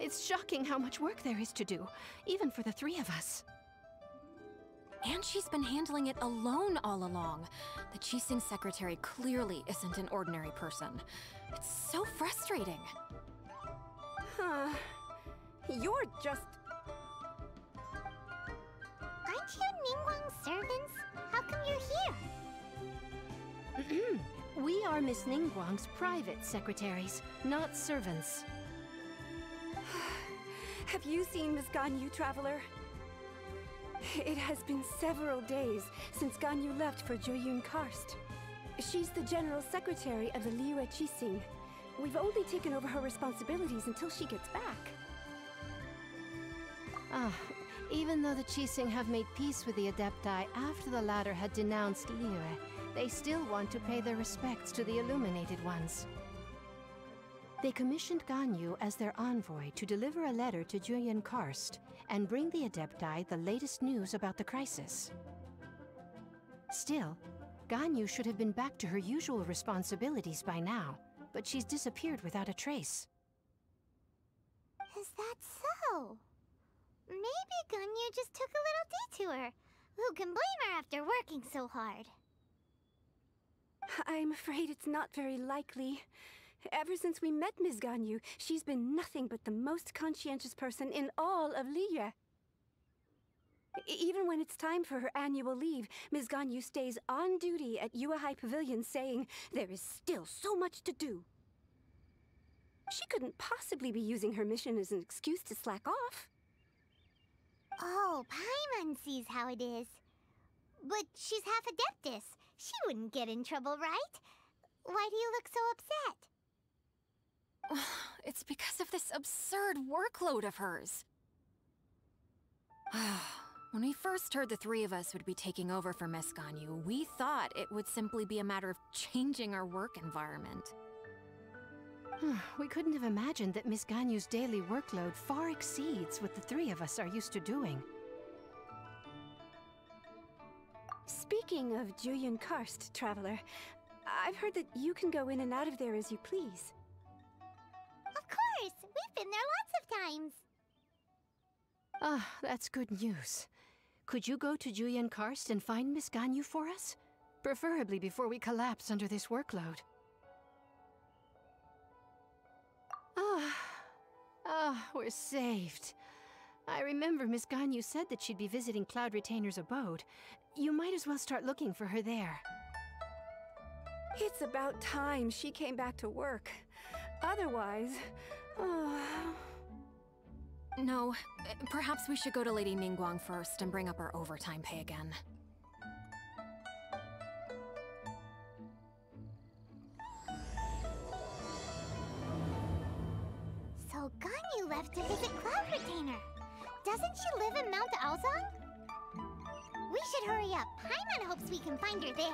It's shocking how much work there is to do, even for the three of us. And she's been handling it alone all along. The Qixing secretary clearly isn't an ordinary person. It's so frustrating. Huh. You're just... Aren't you Ningguang's servants? How come you're here? We are Miss Ningguang's private secretaries, not servants. Have you seen Miss Ganyu, Traveler? It has been several days since Ganyu left for Jueyun Karst. She's the general secretary of the Liyue Qixing. We've only taken over her responsibilities until she gets back. Even though the Qixing have made peace with the Adepti after the latter had denounced Liyue, they still want to pay their respects to the Illuminated Ones. They commissioned Ganyu as their envoy to deliver a letter to Jueyun Karst and bring the Adepti the latest news about the crisis. Still, Ganyu should have been back to her usual responsibilities by now, but she's disappeared without a trace. Is that so? Maybe Ganyu just took a little detour. Who can blame her after working so hard? I'm afraid it's not very likely. Ever since we met Ms. Ganyu, she's been nothing but the most conscientious person in all of Liyue. Even when it's time for her annual leave, Ms. Ganyu stays on duty at Yuehai Pavilion saying there is still so much to do. She couldn't possibly be using her mission as an excuse to slack off. Oh, Paimon sees how it is. But she's half Adeptus. She wouldn't get in trouble, right? Why do you look so upset? It's because of this absurd workload of hers. When we first heard the three of us would be taking over for Miss Ganyu, we thought it would simply be a matter of changing our work environment. We couldn't have imagined that Miss Ganyu's daily workload far exceeds what the three of us are used to doing. Speaking of Jueyun Karst, Traveler, I've heard that you can go in and out of there as you please. Of course! We've been there lots of times! That's good news. Could you go to Jueyun Karst and find Miss Ganyu for us? Preferably before we collapse under this workload. We're saved. I remember Miss Ganyu said that she'd be visiting Cloud Retainer's abode. You might as well start looking for her there. It's about time she came back to work. Otherwise... No, perhaps we should go to Lady Ningguang first and bring up our overtime pay again. So Ganyu left to visit Cloud Retainer. Doesn't she live in Mount Aozong? We should hurry up. Paimon hopes we can find her there.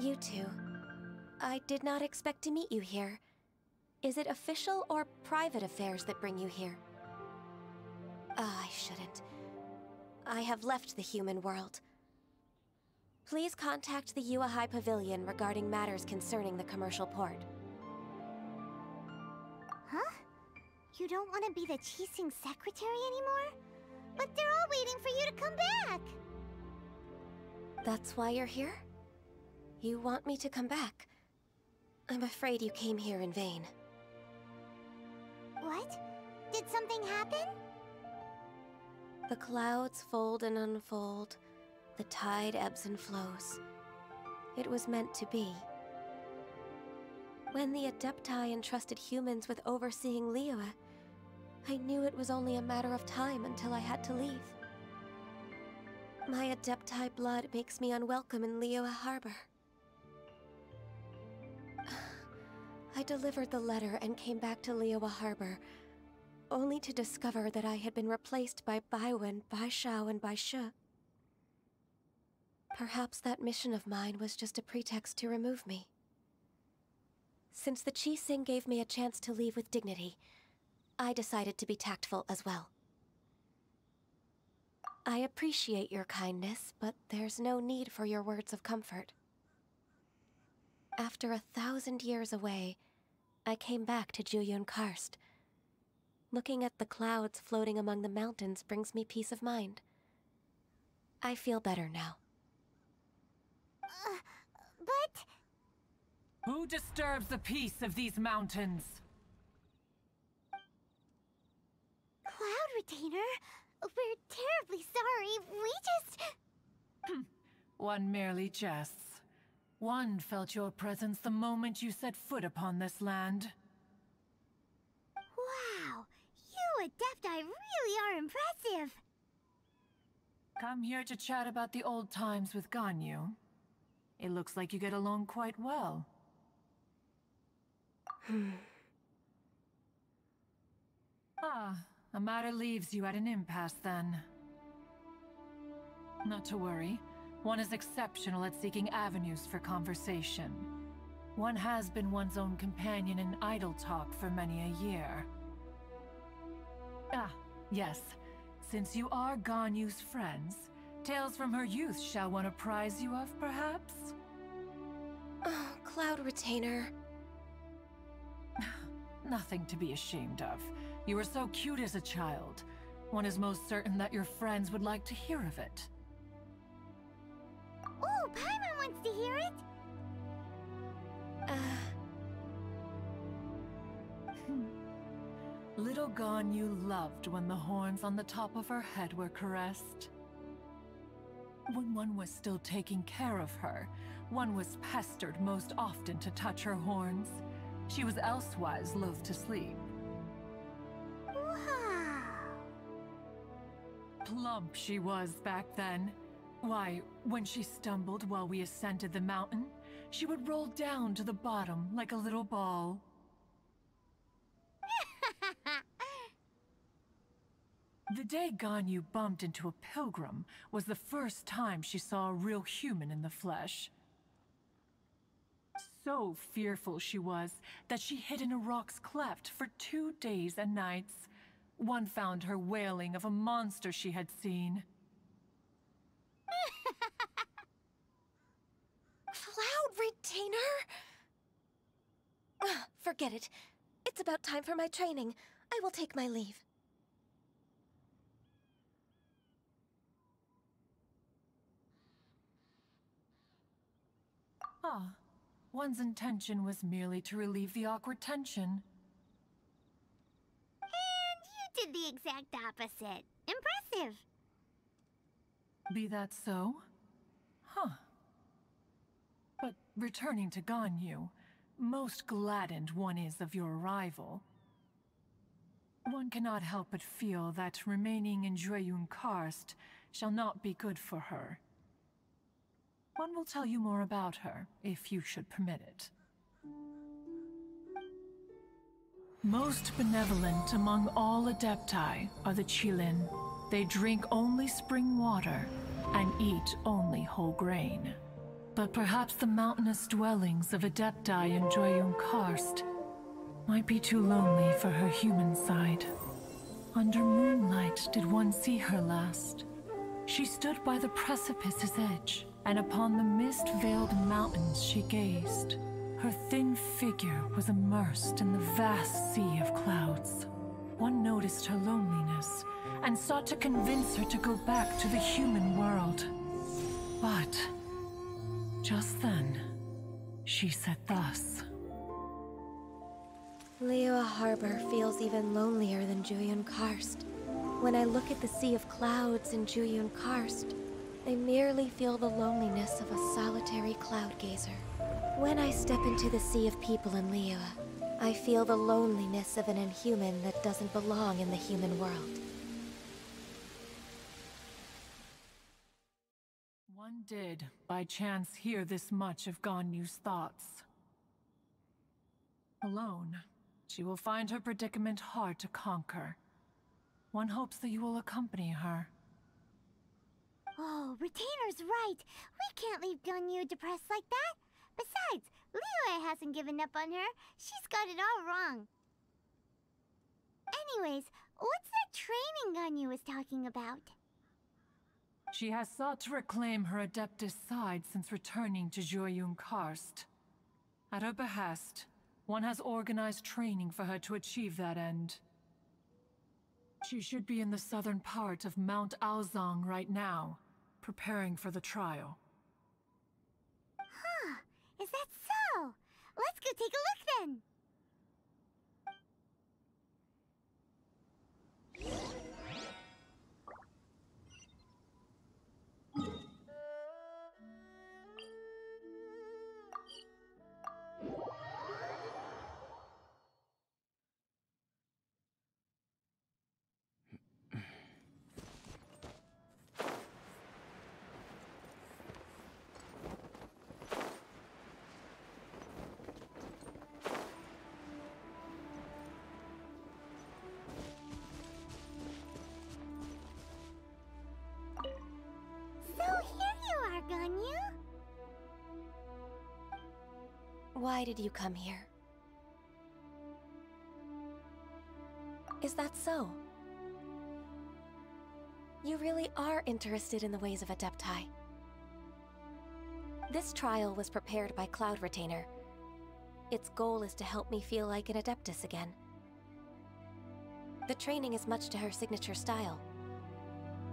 You two. I did not expect to meet you here. Is it official or private affairs that bring you here? I shouldn't. I have left the human world. Please contact the Yua High Pavilion regarding matters concerning the commercial port. Huh? You don't want to be the Qixing secretary anymore? But they're all waiting for you to come back! That's why you're here? You want me to come back? I'm afraid you came here in vain. What? Did something happen? The clouds fold and unfold. The tide ebbs and flows. It was meant to be. When the Adepti entrusted humans with overseeing Liyue, I knew it was only a matter of time until I had to leave. My Adepti blood makes me unwelcome in Liyue Harbor. I delivered the letter and came back to Liyue Harbor, only to discover that I had been replaced by Baiwen, Baishao, and Baishe. Perhaps that mission of mine was just a pretext to remove me. Since the Qixing gave me a chance to leave with dignity, I decided to be tactful as well. I appreciate your kindness, but there's no need for your words of comfort. After 1,000 years away, I came back to Jueyun Karst. Looking at the clouds floating among the mountains brings me peace of mind. I feel better now. But... Who disturbs the peace of these mountains? Cloud Retainer, we're terribly sorry. We just... One merely jests. One felt your presence the moment you set foot upon this land. Wow, you Adepti really are impressive. Come here to chat about the old times with Ganyu. It looks like you get along quite well. A matter leaves you at an impasse then. Not to worry. One is exceptional at seeking avenues for conversation. One has been one's own companion in idle talk for many a year. Yes. Since you are Ganyu's friends, tales from her youth shall one apprise you of, perhaps? Oh, Cloud Retainer. Nothing to be ashamed of. You were so cute as a child. One is most certain that your friends would like to hear of it. Oh, Paimon wants to hear it! Little Ganyu loved when the horns on the top of her head were caressed. When one was still taking care of her, one was pestered most often to touch her horns. She was elsewise loath to sleep. Wow! Plump she was back then. Why, when she stumbled while we ascended the mountain, she would roll down to the bottom like a little ball. The day Ganyu bumped into a pilgrim was the first time she saw a real human in the flesh. So fearful she was that she hid in a rock's cleft for 2 days and nights. One found her wailing of a monster she had seen. Cloud Retainer? Forget it. It's about time for my training. I will take my leave. One's intention was merely to relieve the awkward tension. And you did the exact opposite. Impressive. Be that so? But returning to Ganyu, most gladdened one is of your arrival. One cannot help but feel that remaining in Jueyun Karst shall not be good for her. One will tell you more about her, if you should permit it. Most benevolent among all Adepti are the Qilin. They drink only spring water and eat only whole grain. But perhaps the mountainous dwellings of Adepti in Joyun Karst might be too lonely for her human side. Under moonlight did one see her last. She stood by the precipice's edge, and upon the mist-veiled mountains she gazed. Her thin figure was immersed in the vast sea of clouds. One noticed her loneliness, and sought to convince her to go back to the human world. But just then, she said thus. Liyue Harbor feels even lonelier than Joyun Karst. When I look at the sea of clouds in Joyun Karst, I merely feel the loneliness of a solitary cloud gazer. When I step into the sea of people in Liyue, I feel the loneliness of an inhuman that doesn't belong in the human world. One did, by chance, hear this much of Ganyu's thoughts. Alone, she will find her predicament hard to conquer. One hopes that you will accompany her. Oh, Retainer's right. We can't leave Ganyu depressed like that. Besides, Liyue hasn't given up on her. She's got it all wrong. Anyways, what's that training Ganyu was talking about? She has sought to reclaim her Adeptus side since returning to Joyun Karst. At her behest, one has organized training for her to achieve that end. She should be in the southern part of Mount Aozang right now, preparing for the trial. Huh, is that so? Let's go take a look then! Ganyu? Why did you come here? Is that so? You really are interested in the ways of Adepti. This trial was prepared by Cloud Retainer. Its goal is to help me feel like an Adeptus again. The training is much to her signature style.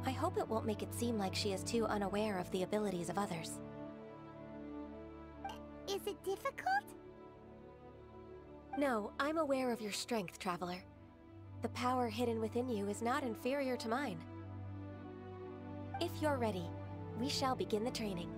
I hope it won't make it seem like she is too unaware of the abilities of others. Is it difficult? No, I'm aware of your strength, Traveler. The power hidden within you is not inferior to mine. If you're ready, we shall begin the training.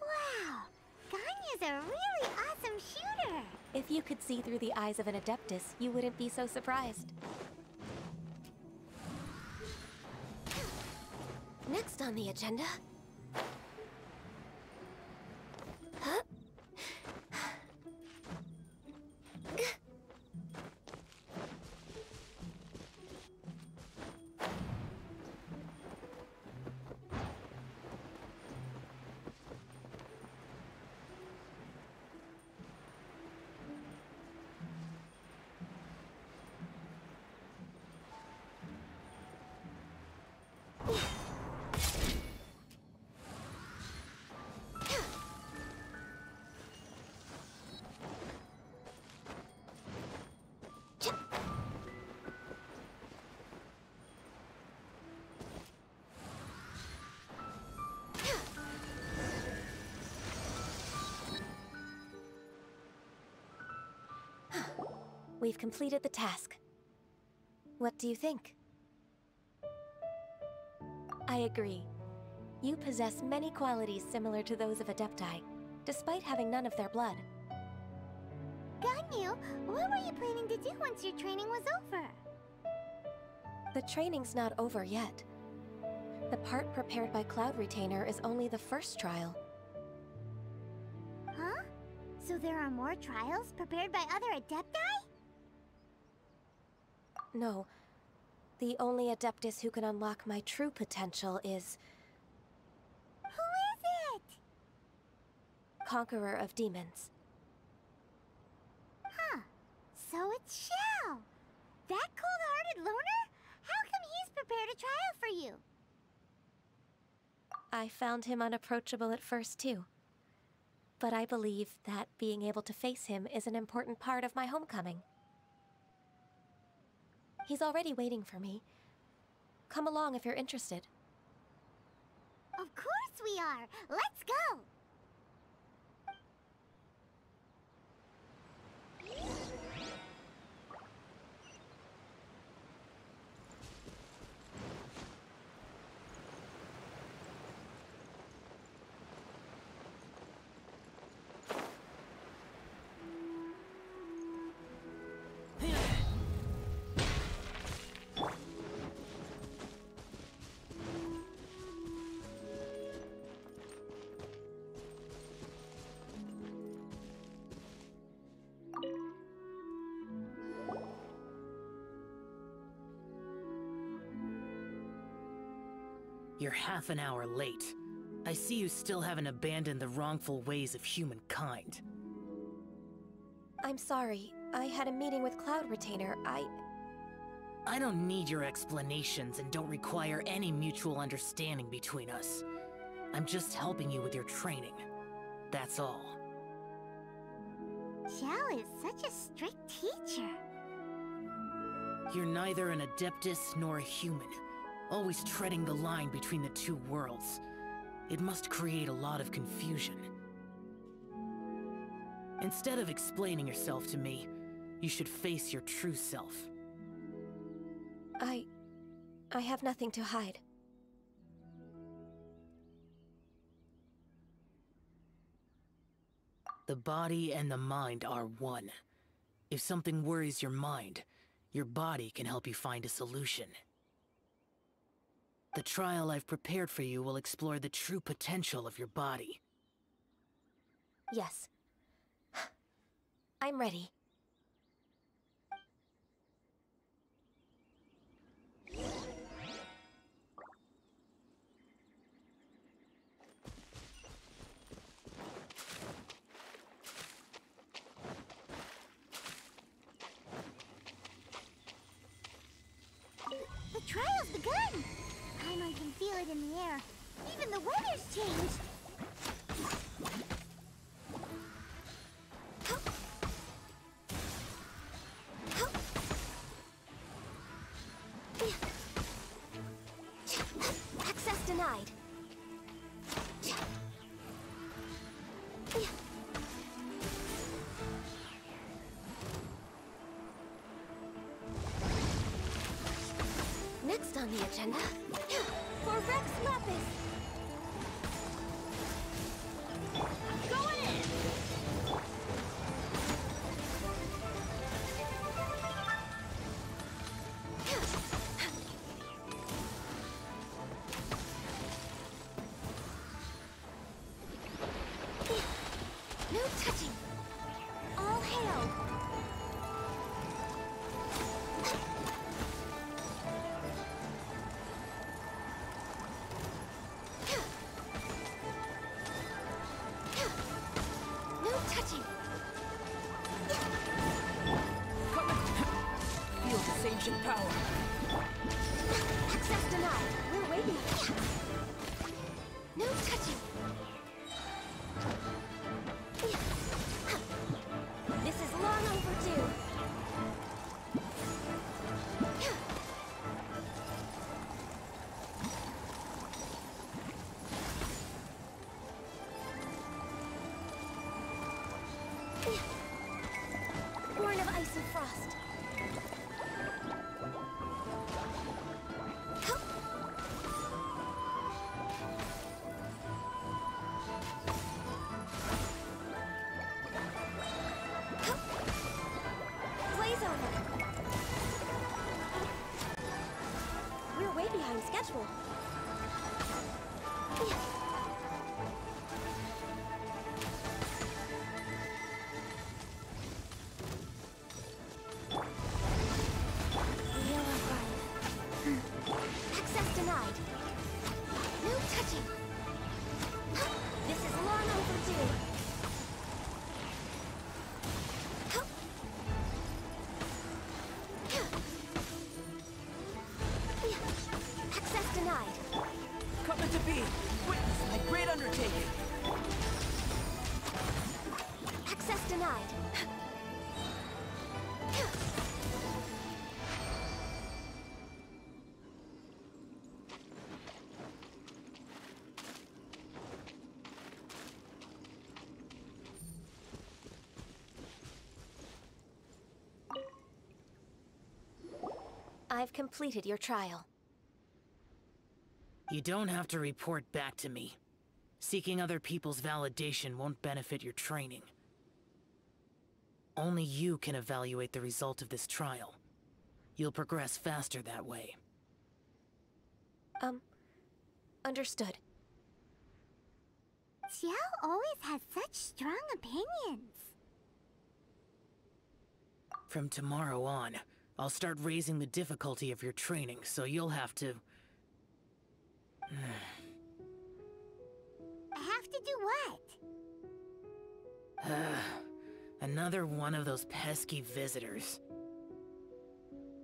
Wow! Ganyu's a really awesome shooter! If you could see through the eyes of an Adeptus, you wouldn't be so surprised. Next on the agenda... Huh? We've completed the task. What do you think? I agree. You possess many qualities similar to those of Adepti, despite having none of their blood. Ganyu, what were you planning to do once your training was over? The training's not over yet. The part prepared by Cloud Retainer is only the first trial. Huh? So there are more trials prepared by other Adepti? No. The only Adeptus who can unlock my true potential is... Who is it? Conqueror of Demons. Huh. So it's Xiao. That cold-hearted loner? How come he's prepared a trial for you? I found him unapproachable at first, too. But I believe that being able to face him is an important part of my homecoming. He's already waiting for me. Come along if you're interested. Of course we are! Let's go! You're half an hour late. I see you still haven't abandoned the wrongful ways of humankind. I'm sorry. I had a meeting with Cloud Retainer. I don't need your explanations and don't require any mutual understanding between us. I'm just helping you with your training. That's all. Xiao is such a strict teacher. You're neither an Adeptus nor a human, always treading the line between the two worlds. It must create a lot of confusion. Instead of explaining yourself to me, you should face your true self. I have nothing to hide. The body and the mind are one. If something worries your mind, your body can help you find a solution. The trial I've prepared for you will explore the true potential of your body. Yes. I'm ready. The trial's begun! I can feel it in the air. Even the weather's changed. Access denied. Next on the agenda, for Rex Lapis! Going in! No touching! All hail! No touching! Feel this ancient power. Access denied! We're waiting! No touching! way behind schedule. Access denied. No touching. This is long overdue. Access denied. Coming to be. Witness my great undertaking. Access denied. I've completed your trial. You don't have to report back to me. Seeking other people's validation won't benefit your training. Only you can evaluate the result of this trial. You'll progress faster that way. Understood. Xiao always has such strong opinions. From tomorrow on, I'll start raising the difficulty of your training, so you'll have to... Have to do what? Another one of those pesky visitors.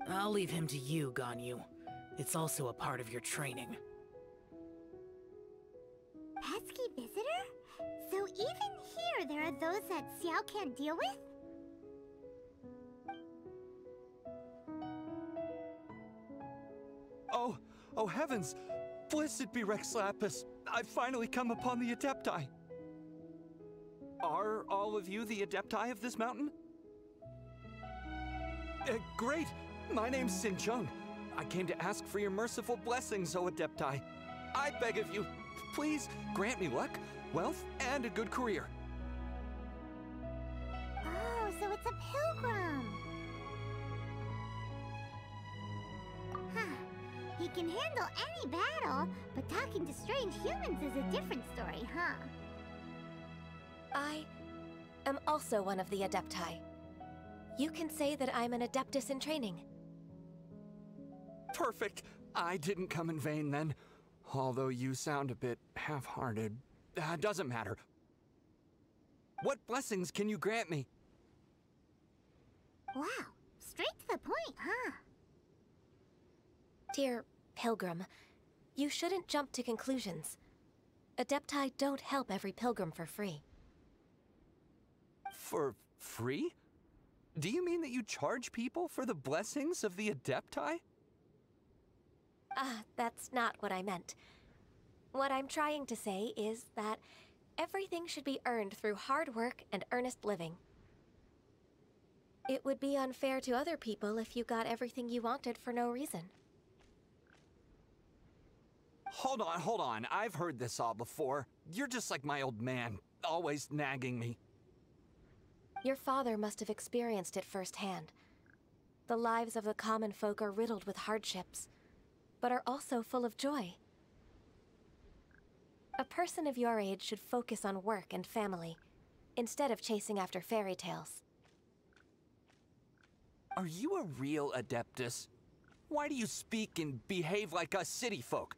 I'll leave him to you, Ganyu. It's also a part of your training. Pesky visitor? So even here there are those that Xiao can't deal with? Oh heavens! Blessed be Rex Lapis! I've finally come upon the Adepti! Are all of you the Adepti of this mountain? Great! My name's Sin Chung. I came to ask for your merciful blessings, O Adepti. I beg of you, please grant me luck, wealth, and a good career. Oh, so it's a pilgrim. Huh. He can handle any battle, but talking to strange humans is a different story, huh? I am also one of the Adepti. You can say that I'm an Adeptus in training. Perfect! I didn't come in vain then. Although you sound a bit half-hearted. Doesn't matter. What blessings can you grant me? Wow, straight to the point, huh? Dear Pilgrim, you shouldn't jump to conclusions. Adepti don't help every pilgrim for free. For free? Do you mean that you charge people for the blessings of the Adepti? That's not what I meant. What I'm trying to say is that everything should be earned through hard work and earnest living. It would be unfair to other people if you got everything you wanted for no reason. Hold on. I've heard this all before. You're just like my old man, always nagging me. Your father must have experienced it firsthand. The lives of the common folk are riddled with hardships, but are also full of joy. A person of your age should focus on work and family, instead of chasing after fairy tales. Are you a real Adeptus? Why do you speak and behave like us city folk?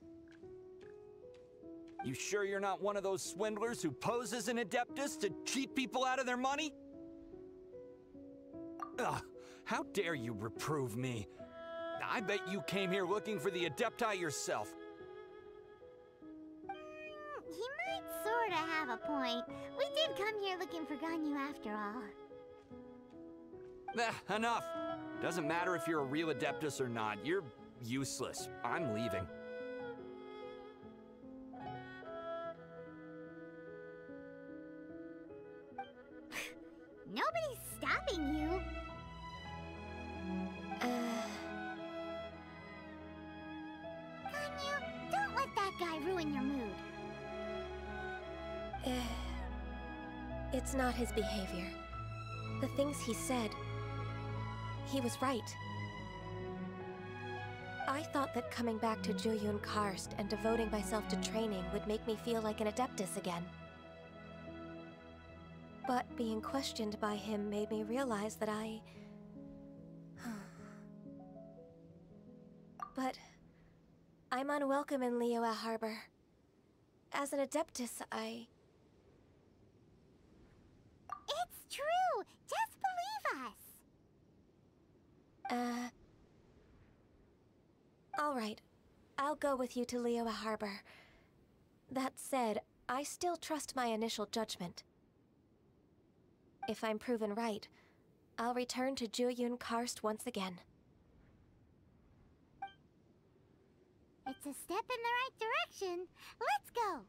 You sure you're not one of those swindlers who pose as an Adeptus to cheat people out of their money? Ugh, how dare you reprove me? I bet you came here looking for the Adepti yourself. He might sorta have a point. We did come here looking for Ganyu after all. Enough. Doesn't matter if you're a real Adeptus or not. You're useless. I'm leaving. Nobody's stopping you. Ganyu, don't let that guy ruin your mood. It's not his behavior. The things he said, he was right. I thought that coming back to Jueyun Karst and devoting myself to training would make me feel like an Adeptus again. But being questioned by him made me realize that But I'm unwelcome in Liyue Harbor. As an Adeptus, It's true! Just believe us! Alright. I'll go with you to Liyue Harbor. That said, I still trust my initial judgment. If I'm proven right, I'll return to Jueyun Karst once again. It's a step in the right direction. Let's go!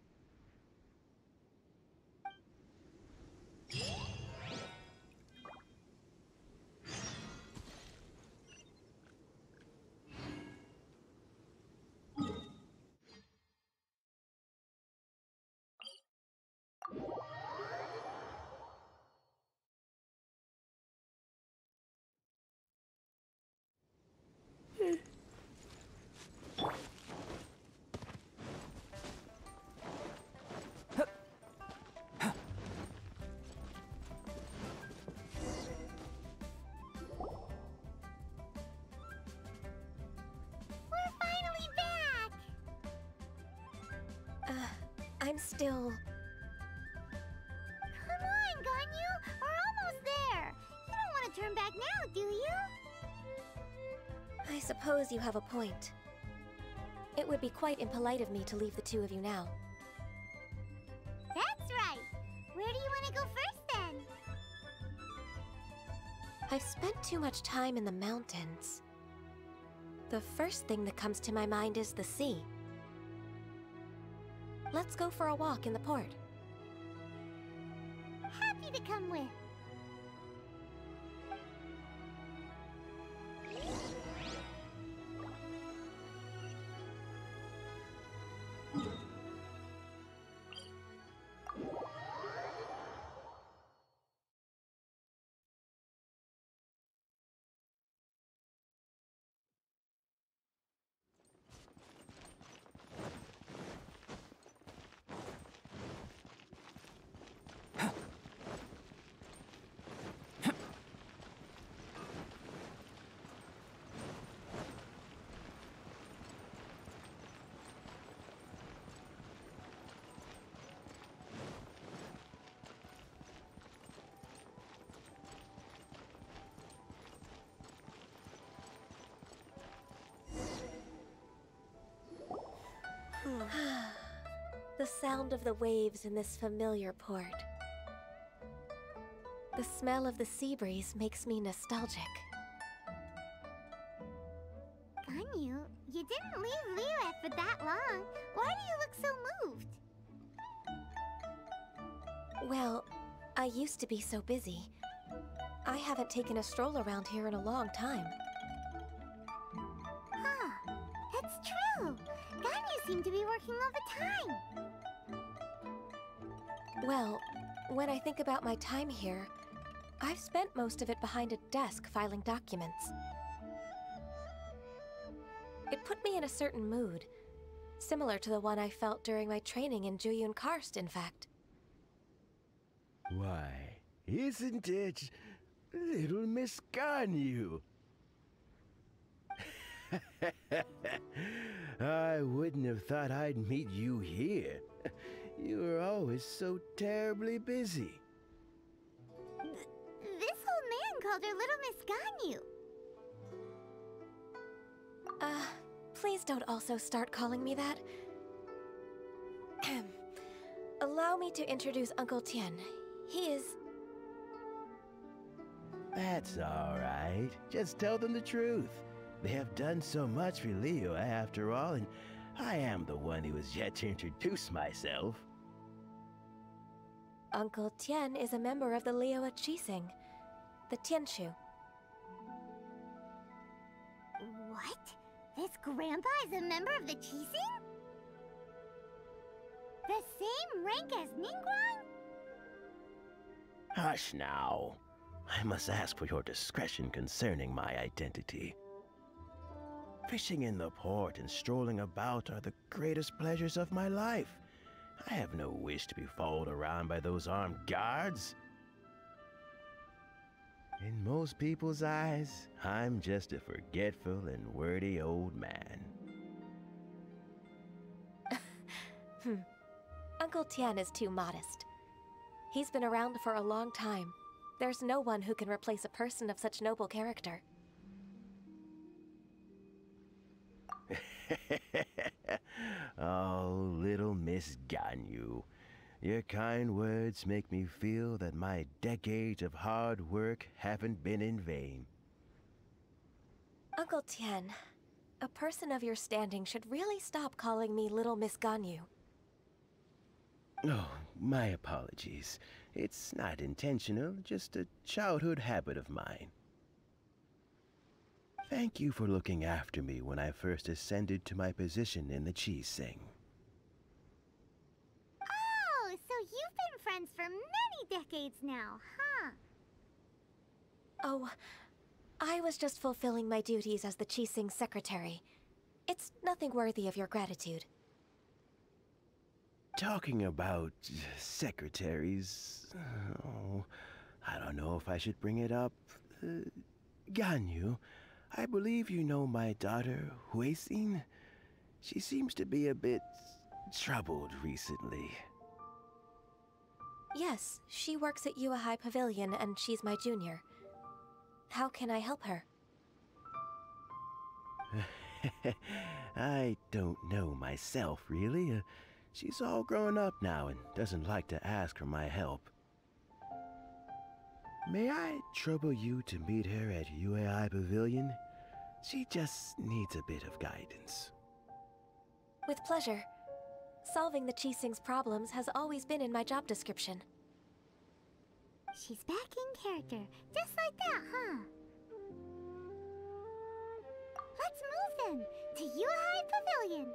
I'm still... Come on, Ganyu! We're almost there! You don't want to turn back now, do you? I suppose you have a point. It would be quite impolite of me to leave the two of you now. That's right! Where do you want to go first, then? I've spent too much time in the mountains. The first thing that comes to my mind is the sea. Let's go for a walk in the port. Happy to come with. The sound of the waves in this familiar port. The smell of the sea breeze makes me nostalgic. Ganyu, you didn't leave Liyue for that long. Why do you look so moved? Well, I used to be so busy. I haven't taken a stroll around here in a long time. Huh, it's true. Ganyu seemed to be working all the time. Well, when I think about my time here, I've spent most of it behind a desk filing documents. It put me in a certain mood, similar to the one I felt during my training in Jueyun Karst, in fact. Why, isn't it little Miss Ganyu? I wouldn't have thought I'd meet you here. You were always so terribly busy. This old man called her Little Miss Ganyu. Please don't also start calling me that. Allow me to introduce Uncle Tian. He is... That's all right. Just tell them the truth. They have done so much for Liyue after all, and I am the one who has yet to introduce myself. Uncle Tian is a member of the Liyue Qixing, the Tianshu. What? This grandpa is a member of the Qixing? The same rank as Ningguang? Hush now. I must ask for your discretion concerning my identity. Fishing in the port and strolling about are the greatest pleasures of my life. I have no wish to be followed around by those armed guards. In most people's eyes, I'm just a forgetful and wordy old man. Uncle Tian is too modest. He's been around for a long time. There's no one who can replace a person of such noble character. Oh, little Miss Ganyu. Your kind words make me feel that my decades of hard work haven't been in vain. Uncle Tian, a person of your standing should really stop calling me Little Miss Ganyu. Oh, my apologies. It's not intentional, just a childhood habit of mine. Thank you for looking after me when I first ascended to my position in the Qixing. Oh, so you've been friends for many decades now, huh? Oh, I was just fulfilling my duties as the Qixing secretary. It's nothing worthy of your gratitude. Talking about secretaries... Oh, I don't know if I should bring it up. Ganyu, I believe you know my daughter, Huixin. She seems to be a bit troubled recently. Yes, she works at Yua High Pavilion and she's my junior. How can I help her? I don't know myself, really. She's all grown up now and doesn't like to ask for my help. May I trouble you to meet her at UAI Pavilion? She just needs a bit of guidance. With pleasure. Solving the Qixing's problems has always been in my job description. She's back in character, just like that, huh? Let's move then, to Yuhai Pavilion.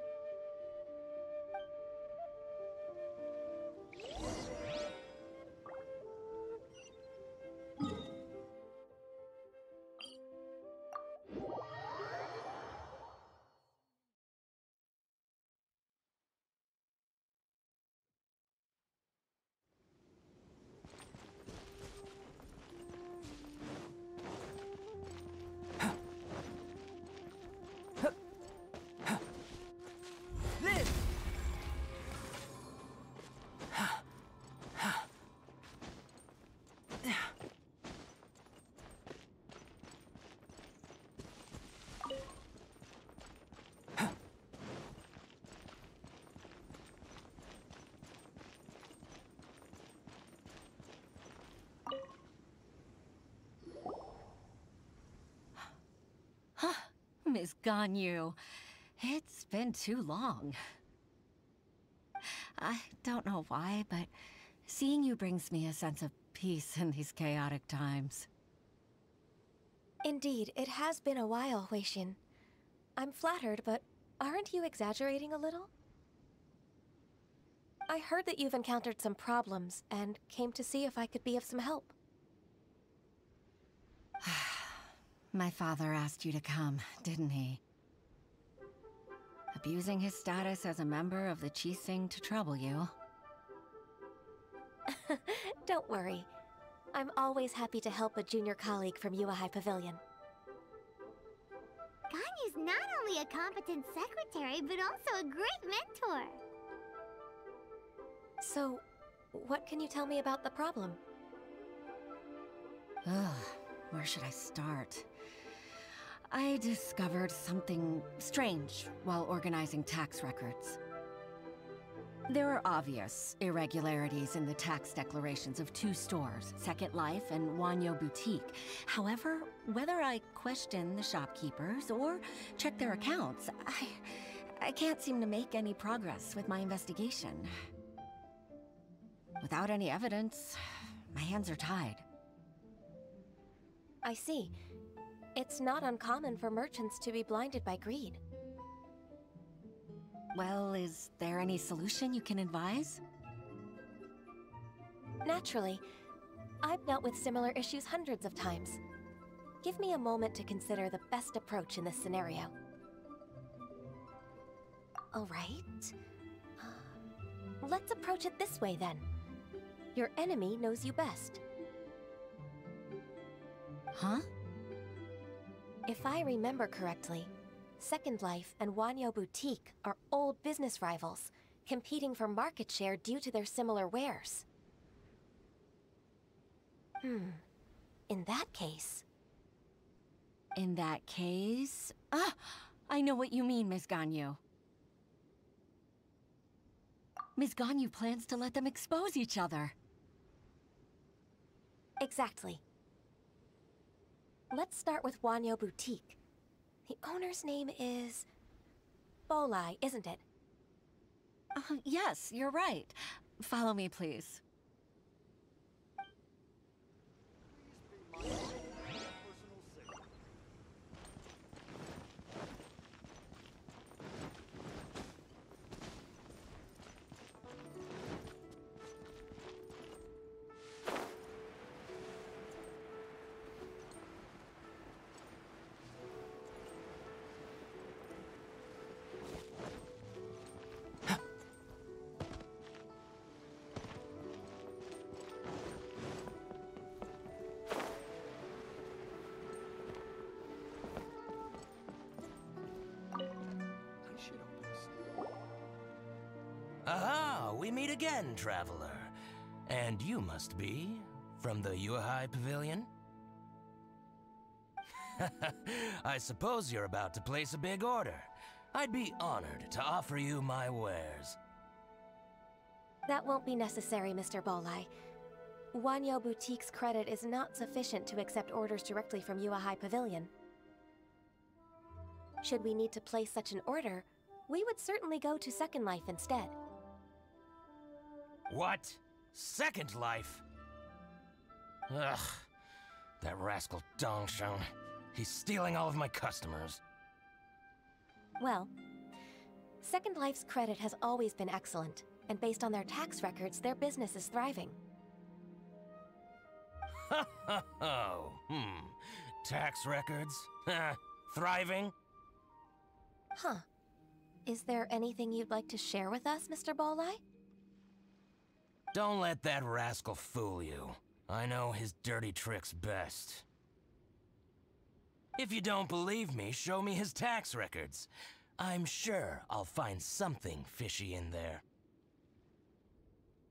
Miss Ganyu, it's been too long. I don't know why, but seeing you brings me a sense of peace in these chaotic times. Indeed, it has been a while, Huixin. I'm flattered, but aren't you exaggerating a little? I heard that you've encountered some problems, and came to see if I could be of some help. My father asked you to come, didn't he? Abusing his status as a member of the Qixing to trouble you. Don't worry. I'm always happy to help a junior colleague from Yua High Pavilion. Ganyu's not only a competent secretary, but also a great mentor. So, what can you tell me about the problem? Ugh, where should I start? I discovered something strange while organizing tax records. There are obvious irregularities in the tax declarations of 2 stores, Second Life and Wanyo Boutique. However, whether I question the shopkeepers or check their accounts, I can't seem to make any progress with my investigation. Without any evidence, my hands are tied. I see. It's not uncommon for merchants to be blinded by greed. Well, is there any solution you can advise? Naturally. I've dealt with similar issues hundreds of times. Give me a moment to consider the best approach in this scenario. All right. Let's approach it this way, then. Your enemy knows you best. Huh? If I remember correctly, Second Life and Wanyo Boutique are old business rivals, competing for market share due to their similar wares. In that case... In that case... Ah! I know what you mean, Ms. Ganyu. Ms. Ganyu plans to let them expose each other. Exactly. Let's start with Wanyo Boutique. The owner's name is... Bolai, isn't it? Yes, you're right. Follow me, please. Aha! We meet again, traveler. And you must be from the Yuehai Pavilion? I suppose you're about to place a big order. I'd be honored to offer you my wares. That won't be necessary, Mr. Bolai. Wanyo Boutique's credit is not sufficient to accept orders directly from Yuehai Pavilion. Should we need to place such an order, we would certainly go to Second Life instead. What? Second Life? Ugh. That rascal Dongshan. He's stealing all of my customers. Well, Second Life's credit has always been excellent, and based on their tax records, their business is thriving. Oh, tax records? Thriving? Huh. Is there anything you'd like to share with us, Mr. Bolai? Don't let that rascal fool you. I know his dirty tricks best. If you don't believe me, show me his tax records. I'm sure I'll find something fishy in there.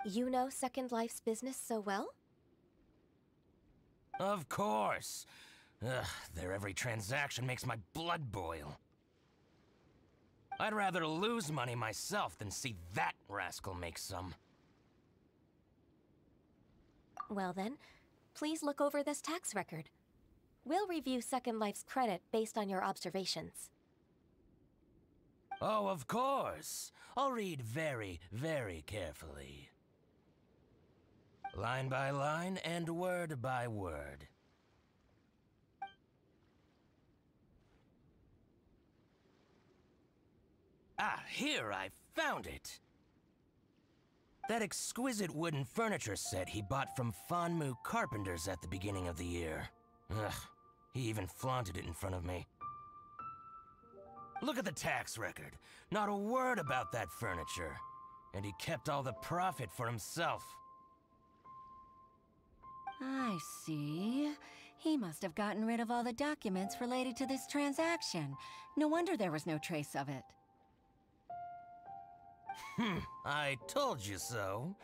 You know Second Life's business so well? Of course. Ugh, their every transaction makes my blood boil. I'd rather lose money myself than see that rascal make some. Well then, please look over this tax record. We'll review Second Life's credit based on your observations. Oh, of course. I'll read very, very carefully. Line by line and word by word. Ah, here, I found it! That exquisite wooden furniture set he bought from Fanmu Carpenters at the beginning of the year. Ugh, he even flaunted it in front of me. Look at the tax record. Not a word about that furniture. And he kept all the profit for himself. I see. He must have gotten rid of all the documents related to this transaction. No wonder there was no trace of it. I told you so.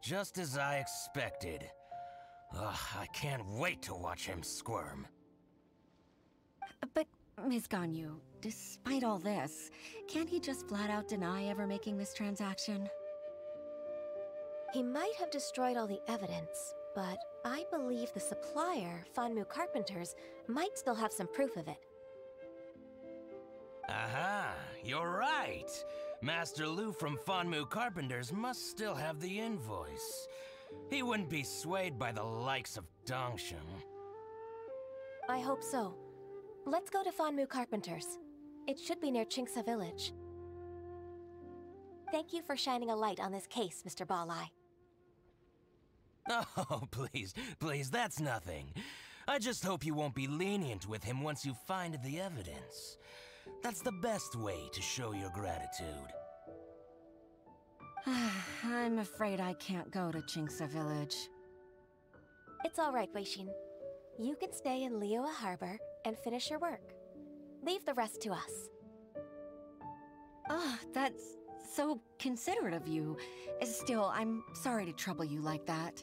Just as I expected. Ugh, I can't wait to watch him squirm. But, Ms. Ganyu, despite all this, can't he just flat out deny ever making this transaction? He might have destroyed all the evidence, but I believe the supplier, Fanmu Carpenters, might still have some proof of it. Aha, you're right. Master Lu from Fanmu Carpenters must still have the invoice. He wouldn't be swayed by the likes of Dongshan. I hope so. Let's go to Fanmu Carpenters. It should be near Qingce Village. Thank you for shining a light on this case, Mr. Bolai. Oh, please, that's nothing. I just hope you won't be lenient with him once you find the evidence. That's the best way to show your gratitude. I'm afraid I can't go to Jinxa Village. It's all right, Weishin. You can stay in Liyue Harbor and finish your work. Leave the rest to us. Ah, that's so considerate of you. Still, I'm sorry to trouble you like that.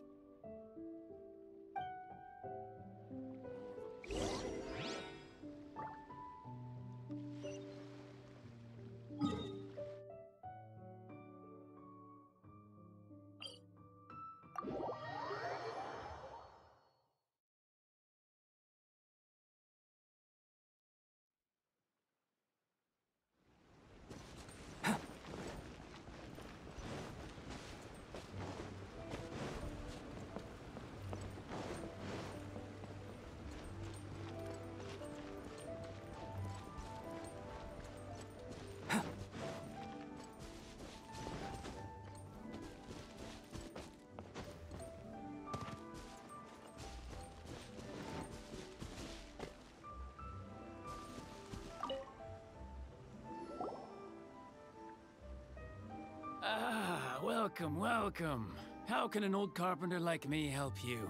Ah, welcome, welcome. How can an old carpenter like me help you?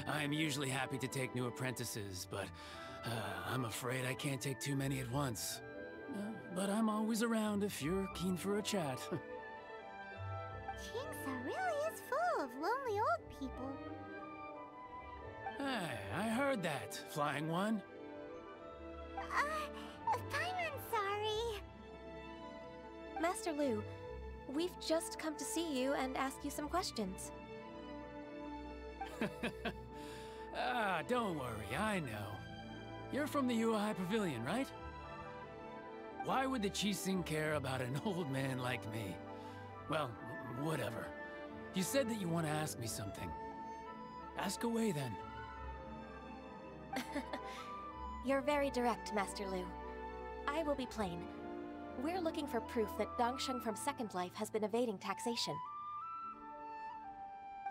I'm usually happy to take new apprentices, but I'm afraid I can't take too many at once. But I'm always around if you're keen for a chat. Jinxa really is full of lonely old people. Hey, I heard that, Flying One. Paimon's sorry. Master Lu, we've just come to see you and ask you some questions. Don't worry, I know. You're from the Yuehai Pavilion, right? Why would the Qixing care about an old man like me? Well, whatever. You said that you want to ask me something. Ask away, then. You're very direct, Master Lu. I will be plain. We're looking for proof that Dongsheng from Second Life has been evading taxation.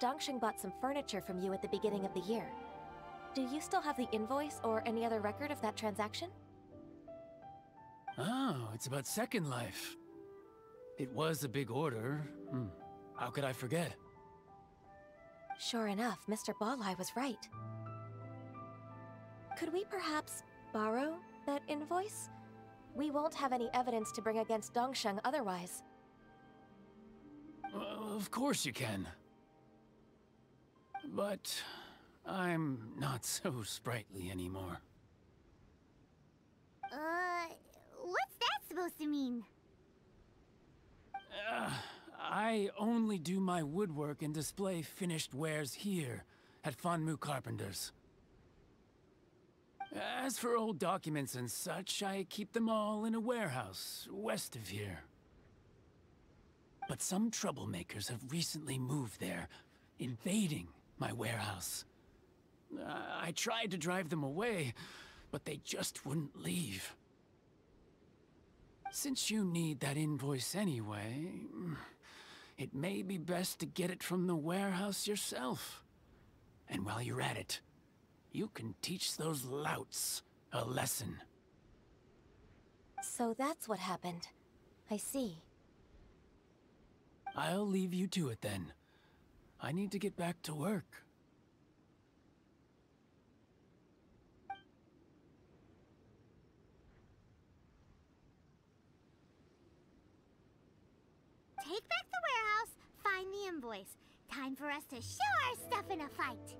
Dongsheng bought some furniture from you at the beginning of the year. Do you still have the invoice or any other record of that transaction? Oh, it's about Second Life. It was a big order. How could I forget? Sure enough, Mr. Balai was right. Could we perhaps borrow that invoice? We won't have any evidence to bring against Dongsheng otherwise. Of course you can. But I'm not so sprightly anymore. What's that supposed to mean? I only do my woodwork and display finished wares here at Fanmu Carpenters. As for old documents and such, I keep them all in a warehouse west of here. But some troublemakers have recently moved there, invading my warehouse. I tried to drive them away, but they just wouldn't leave. Since you need that invoice anyway, it may be best to get it from the warehouse yourself. And while you're at it, you can teach those louts a lesson. So that's what happened. I see. I'll leave you to it then. I need to get back to work. Take back the warehouse, find the invoice. Time for us to show our stuff in a fight.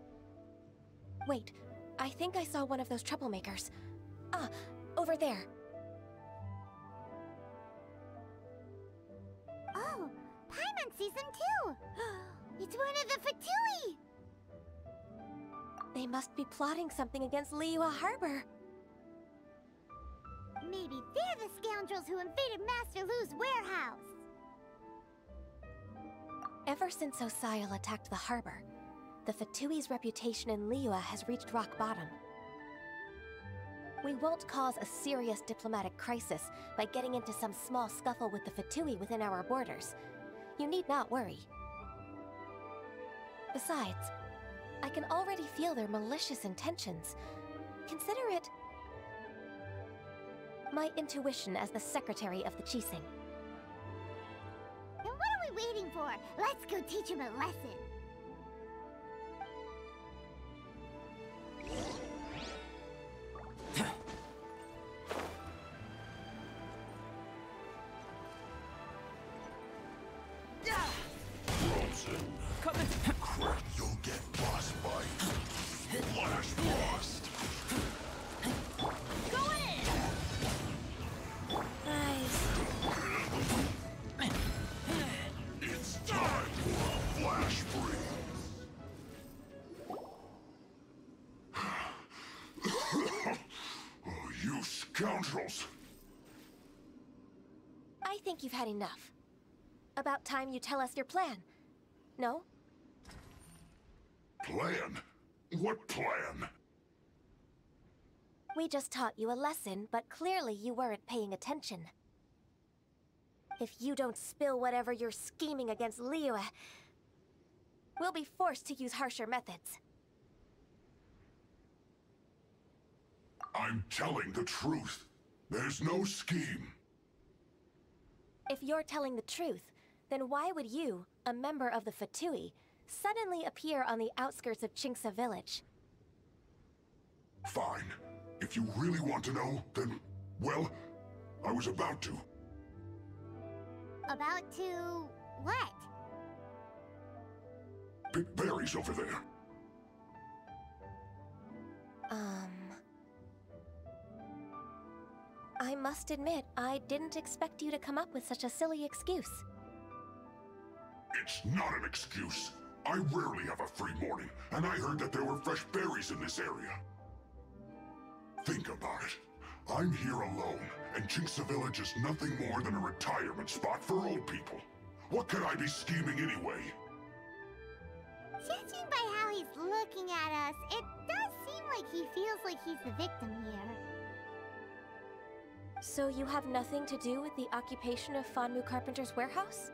Wait, I think I saw one of those troublemakers. Ah, over there. Oh, Paimon sees them too! It's one of the Fatui! They must be plotting something against Liyue Harbor. Maybe they're the scoundrels who invaded Master Lu's warehouse. Ever since Osial attacked the harbor, the Fatui's reputation in Liyue has reached rock bottom. We won't cause a serious diplomatic crisis by getting into some small scuffle with the Fatui within our borders. You need not worry. Besides, I can already feel their malicious intentions. Consider it my intuition as the secretary of the Qixing. we waiting for? Let's go teach him a lesson. Coming! Crap, you'll get boss bite. Flash Frost! Go in! Nice. It's time for a flash freeze! Oh, you scoundrels! I think you've had enough. About time you tell us your plan. No? Plan? What plan? We just taught you a lesson, but clearly you weren't paying attention. If you don't spill whatever you're scheming against Liyue, we'll be forced to use harsher methods. I'm telling the truth. There's no scheme. If you're telling the truth, then why would you, a member of the Fatui, suddenly appear on the outskirts of Qingce village? Fine. If you really want to know, then, well, I was about to. About to... what? Pick berries over there. I must admit, I didn't expect you to come up with such a silly excuse. It's not an excuse. I rarely have a free morning, and I heard that there were fresh berries in this area. Think about it. I'm here alone, and Qingce Village is nothing more than a retirement spot for old people. What could I be scheming anyway? Judging by how he's looking at us, it does seem like he feels like he's the victim here. So you have nothing to do with the occupation of Fanmu Carpenter's warehouse?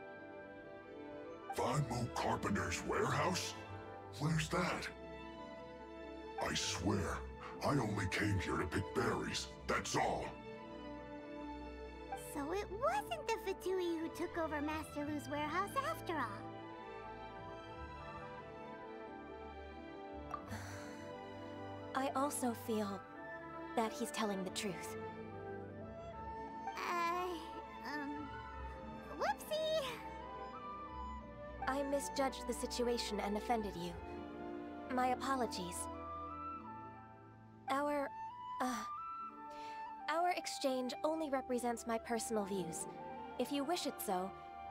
Fanmu Carpenter's warehouse? Where's that? I swear, I only came here to pick berries, that's all. So it wasn't the Fatui who took over Master Lu's warehouse after all. I also feel that he's telling the truth. Whoopsie! I misjudged the situation and offended you. My apologies. Our exchange only represents my personal views. If you wish it so,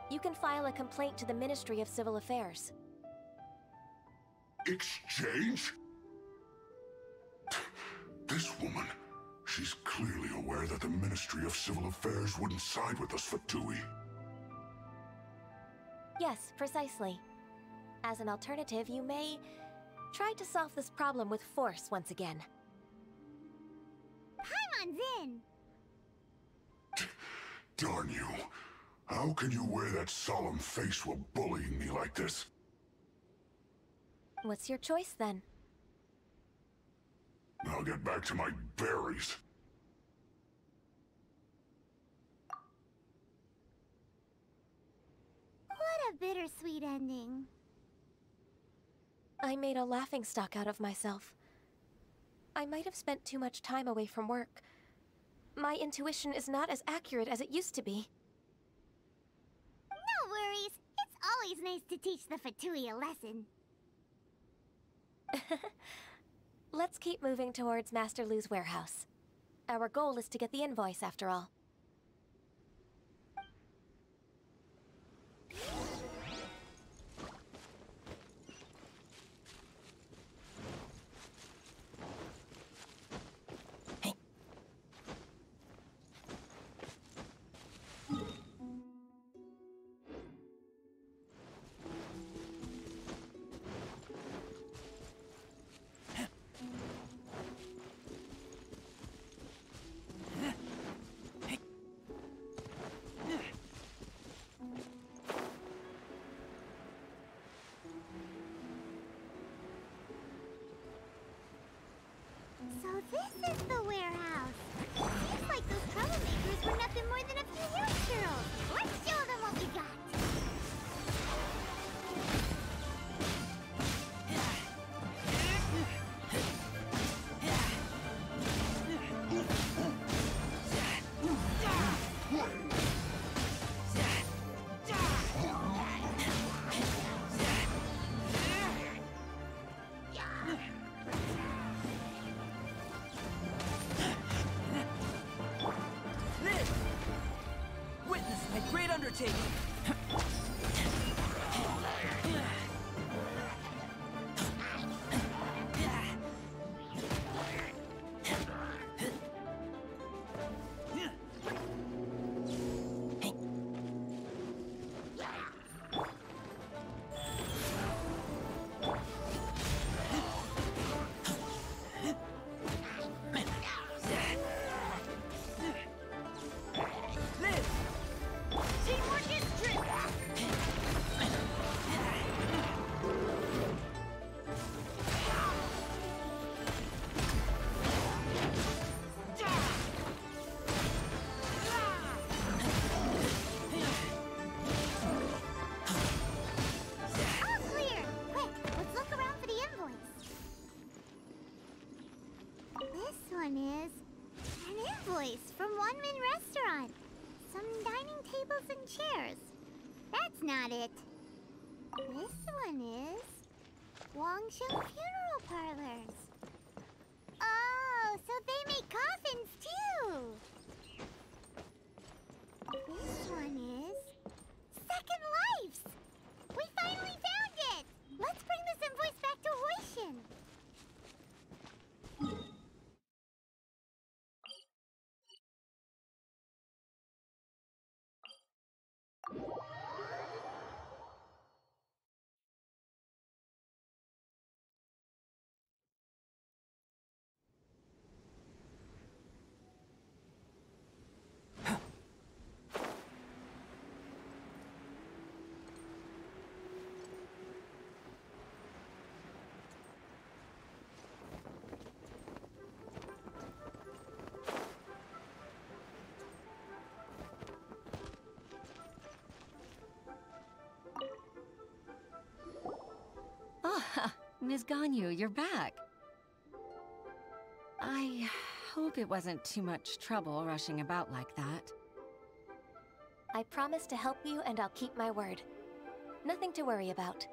you can file a complaint to the Ministry of Civil Affairs. Exchange? This woman, she's clearly aware that the Ministry of Civil Affairs wouldn't side with us, Fatui. Yes, precisely. As an alternative, you may try to solve this problem with force once again. Paimon's in! Darn you. How can you wear that solemn face while bullying me like this? What's your choice, then? I'll get back to my berries. What a bittersweet ending. I made a laughingstock out of myself. I might have spent too much time away from work. My intuition is not as accurate as it used to be. No worries. It's always nice to teach the Fatui a lesson. Let's keep moving towards Master Lu's warehouse. Our goal is to get the invoice, after all. So this is the warehouse. Seems like those troublemakers were nothing more than a few young girls. Let's show them what we got. undertaking. That's not it. This one is Wangsheng Funeral Parlors. Oh, so they make coffins too. This one is Second Lives. We finally found it. Let's bring this invoice back to Hoishin. Ah, Ms. Ganyu, you're back. I hope it wasn't too much trouble rushing about like that. I promise to help you and I'll keep my word. Nothing to worry about.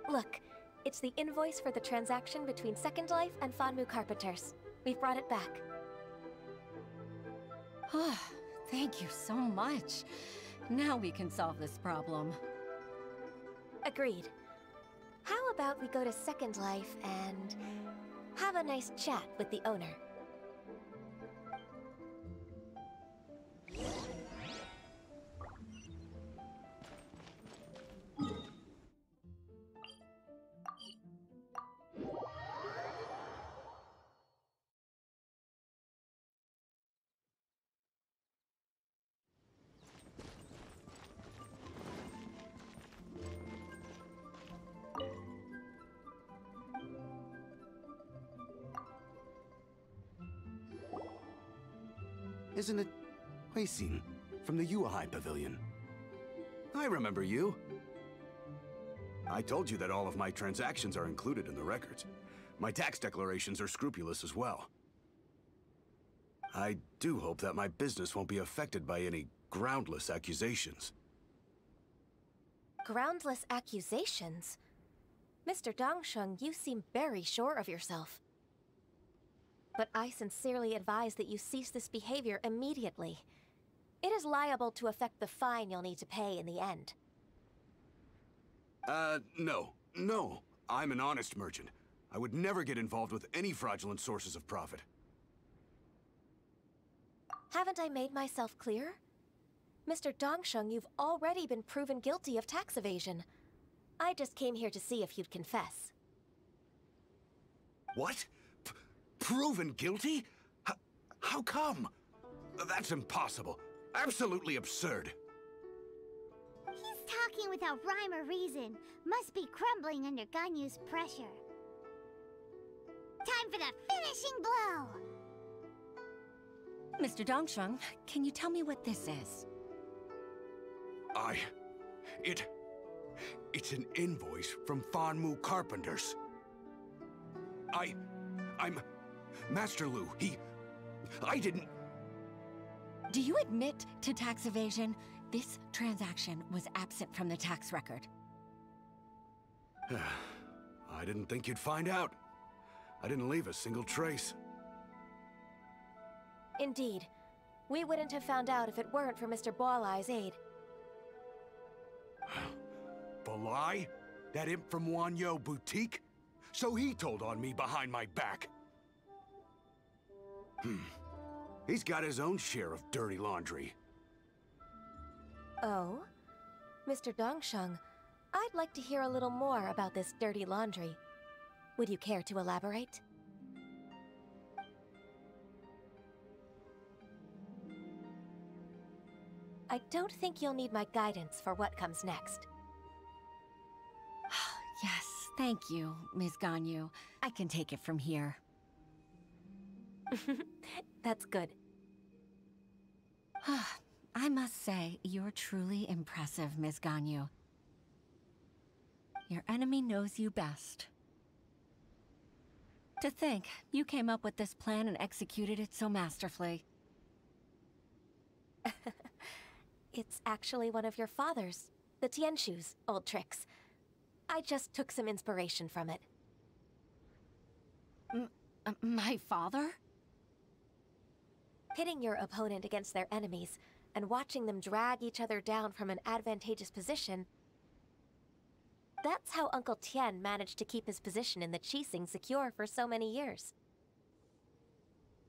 Look, it's the invoice for the transaction between Second Life and Fanmu Carpenters. We've brought it back. Ah, thank you so much. Now we can solve this problem. Agreed. How about we go to Second Life and have a nice chat with the owner? Isn't it Huixin from the Yuehai Pavilion? I remember you. I told you that all of my transactions are included in the records. My tax declarations are scrupulous as well. I do hope that my business won't be affected by any groundless accusations. Groundless accusations? Mr. Dongsheng, you seem very sure of yourself. But I sincerely advise that you cease this behavior immediately. It is liable to affect the fine you'll need to pay in the end. No. I'm an honest merchant. I would never get involved with any fraudulent sources of profit. Haven't I made myself clear? Mr. Dongsheng, you've already been proven guilty of tax evasion. I just came here to see if you'd confess. What? Proven guilty? How come? That's impossible. Absolutely absurd. He's talking without rhyme or reason. Must be crumbling under Ganyu's pressure. Time for the finishing blow! Mr. Dongsheng, can you tell me what this is? It's an invoice from Fanmu Carpenters. I'm Master Lu. I didn't... Do you admit to tax evasion? This transaction was absent from the tax record. I didn't think you'd find out. I didn't leave a single trace. Indeed. We wouldn't have found out if it weren't for Mr. Boalai's aid. Balai? That imp from Wanyo Boutique? So he told on me behind my back. He's got his own share of dirty laundry. Oh? Mr. Dongsheng, I'd like to hear a little more about this dirty laundry. Would you care to elaborate? I don't think you'll need my guidance for what comes next. Yes, thank you, Ms. Ganyu. I can take it from here. That's good. I must say, you're truly impressive, Ms. Ganyu. Your enemy knows you best. To think, you came up with this plan and executed it so masterfully. It's actually one of your father's, the Tianshu's, old tricks. I just took some inspiration from it. My father? Pitting your opponent against their enemies and watching them drag each other down from an advantageous position. That's how Uncle Tian managed to keep his position in the Qixing secure for so many years.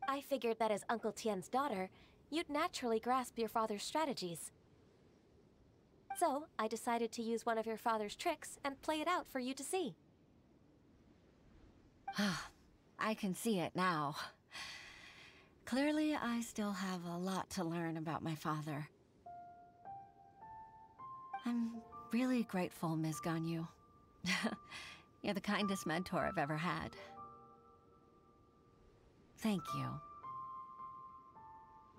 I figured that as Uncle Tian's daughter, you'd naturally grasp your father's strategies. So, I decided to use one of your father's tricks and play it out for you to see. I can see it now. Clearly, I still have a lot to learn about my father. I'm really grateful, Ms. Ganyu. You're the kindest mentor I've ever had. Thank you.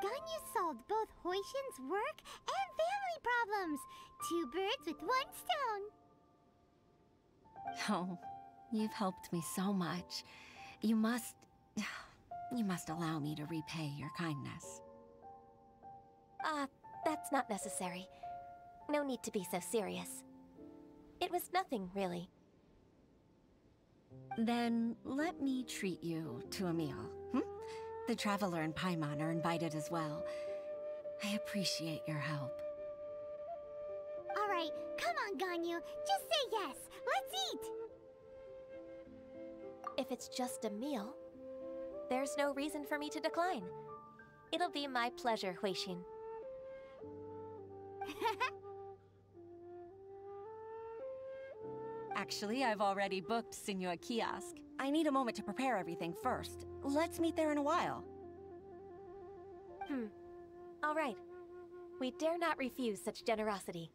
Ganyu solved both Huixin's work and family problems. 2 birds with 1 stone. Oh, you've helped me so much. You must allow me to repay your kindness. That's not necessary. No need to be so serious. It was nothing, really. Then let me treat you to a meal. The Traveler and Paimon are invited as well. I appreciate your help. Alright, come on, Ganyu. Just say yes. Let's eat! If it's just a meal, there's no reason for me to decline. It'll be my pleasure, Huixin. Actually, I've already booked Senor Kiosk. I need a moment to prepare everything first. Let's meet there in a while. All right. We dare not refuse such generosity.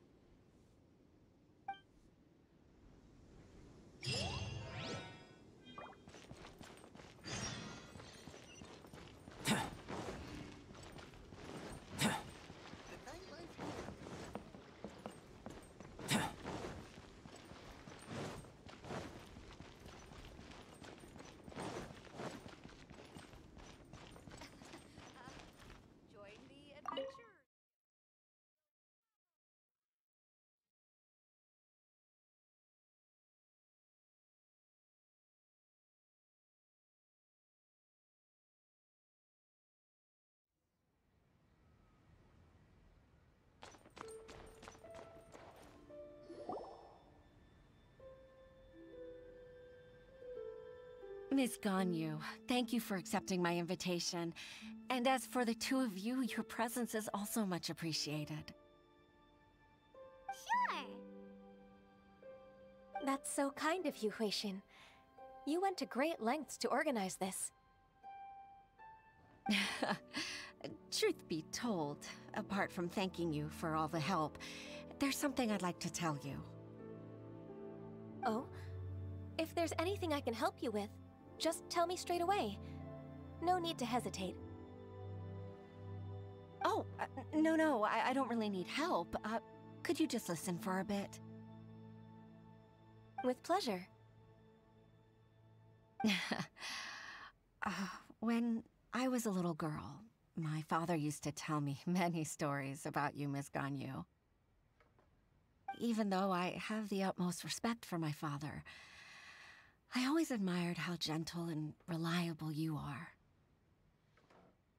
Miss Ganyu, thank you for accepting my invitation. And as for the 2 of you, your presence is also much appreciated. Sure. That's so kind of you, Huixin. You went to great lengths to organize this. Truth be told, apart from thanking you for all the help, there's something I'd like to tell you. Oh? If there's anything I can help you with, just tell me straight away. No need to hesitate. Oh, no, I don't really need help. Could you just listen for a bit? With pleasure. When I was a little girl, my father used to tell me many stories about you, Miss Ganyu. Even though I have the utmost respect for my father, I always admired how gentle and reliable you are.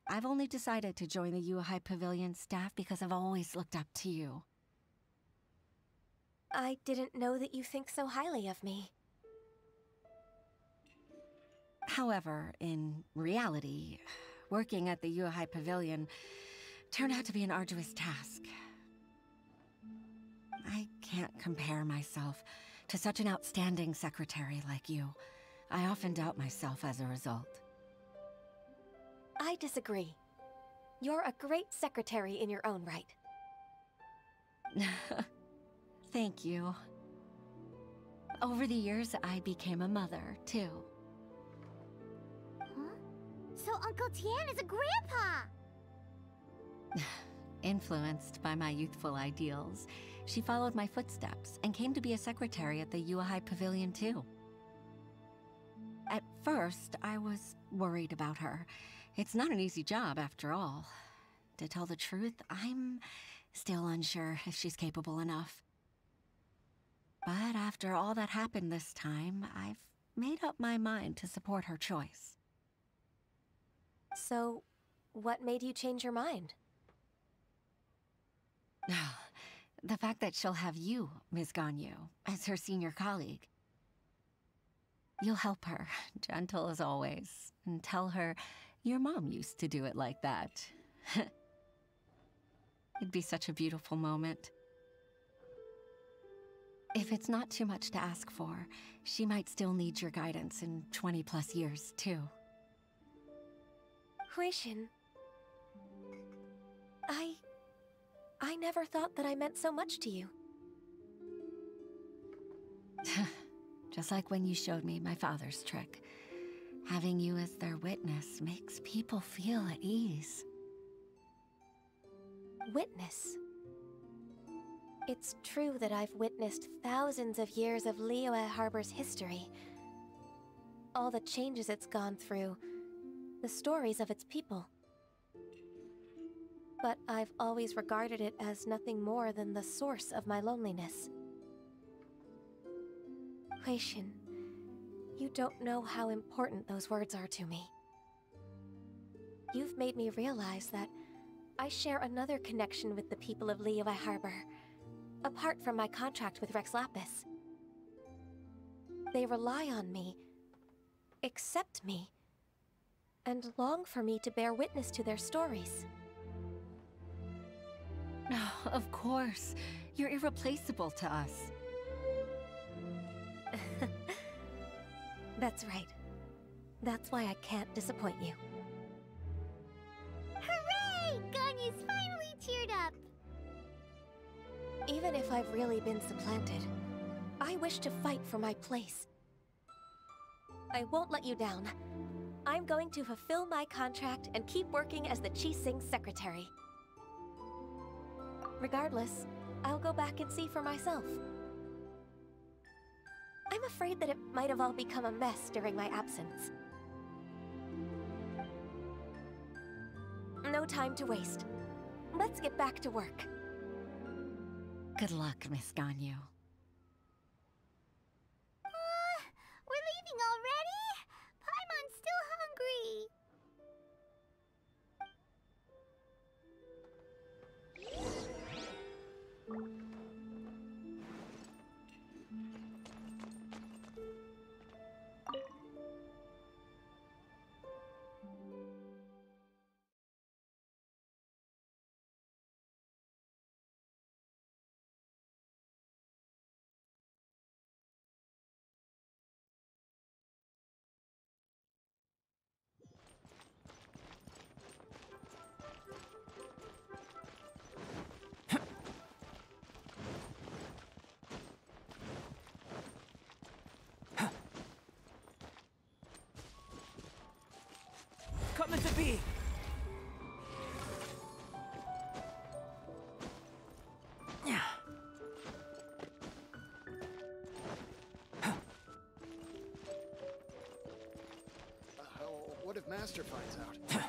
I've only decided to join the Yuhai Pavilion staff because I've always looked up to you. I didn't know that you think so highly of me. However, in reality, working at the Yuhai Pavilion turned out to be an arduous task. I can't compare myself to such an outstanding secretary like you. I often doubt myself as a result. I disagree. You're a great secretary in your own right. Thank you. Over the years, I became a mother, too. Huh? So Uncle Tian is a grandpa! Influenced by my youthful ideals, she followed my footsteps and came to be a secretary at the Yuhai Pavilion, too. At first, I was worried about her. It's not an easy job, after all. To tell the truth, I'm still unsure if she's capable enough. But after all that happened this time, I've made up my mind to support her choice. So, what made you change your mind? The fact that she'll have you, Ms. Ganyu, as her senior colleague. You'll help her, gentle as always, and tell her your mom used to do it like that. It'd be such a beautiful moment. If it's not too much to ask for, she might still need your guidance in 20+ years, too. Huishin, I never thought that I meant so much to you. Just like when you showed me my father's trick. Having you as their witness makes people feel at ease. Witness? It's true that I've witnessed thousands of years of Liyue Harbor's history. All the changes it's gone through, the stories of its people. But I've always regarded it as nothing more than the source of my loneliness. Huishin, you don't know how important those words are to me. You've made me realize that I share another connection with the people of Liyue Harbor, apart from my contract with Rex Lapis. They rely on me, accept me, and long for me to bear witness to their stories. Of course. You're irreplaceable to us. That's right. That's why I can't disappoint you. Hooray! Ganyu's finally cheered up! Even if I've really been supplanted, I wish to fight for my place. I won't let you down. I'm going to fulfill my contract and keep working as the Qixing secretary. Regardless, I'll go back and see for myself. I'm afraid that it might have all become a mess during my absence. No time to waste. Let's get back to work. Good luck, Miss Ganyu. We're leaving already? Paimon's still hungry. Coming to be! What if Master finds out?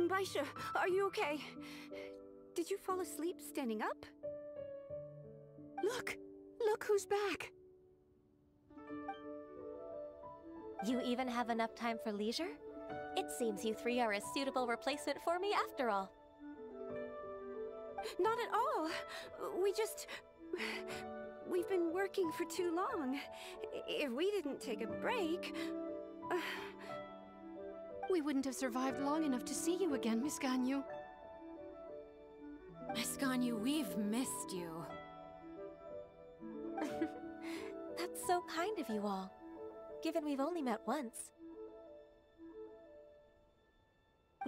Baisha, are you okay? Did you fall asleep standing up? Look! Look who's back! You even have enough time for leisure? It seems you three are a suitable replacement for me after all. Not at all. We've been working for too long. If we didn't take a break... We wouldn't have survived long enough to see you again, Miss Ganyu. Miss Ganyu, we've missed you. That's so kind of you all, given we've only met once.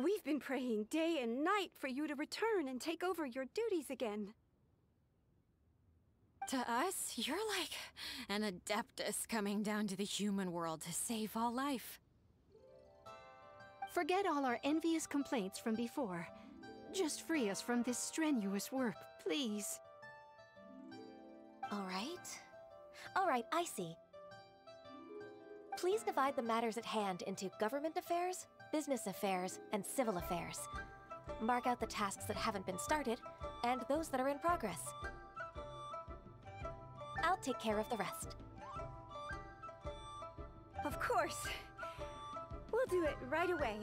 We've been praying day and night for you to return and take over your duties again. To us, you're like an adeptus coming down to the human world to save all life. Forget all our envious complaints from before. Just free us from this strenuous work, please. All right, I see. Please divide the matters at hand into government affairs, business affairs, and civil affairs. Mark out the tasks that haven't been started, and those that are in progress. I'll take care of the rest. Of course. We'll do it right away.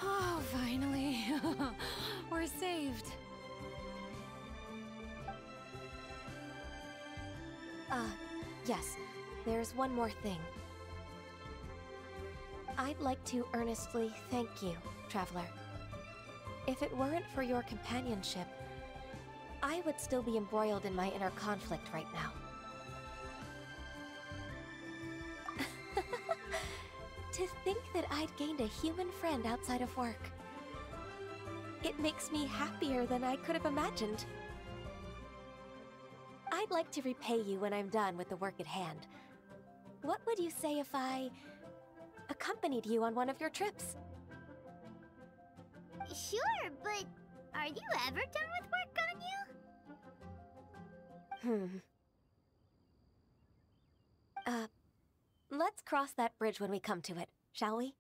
Oh, finally. We're saved. Yes. There's one more thing. I'd like to earnestly thank you, Traveler. If it weren't for your companionship, I would still be embroiled in my inner conflict right now. To think that I'd gained a human friend outside of work. It makes me happier than I could have imagined. I'd like to repay you when I'm done with the work at hand. What would you say if I accompanied you on one of your trips? Sure, but are you ever done with work, Ganyu? Let's cross that bridge when we come to it, shall we?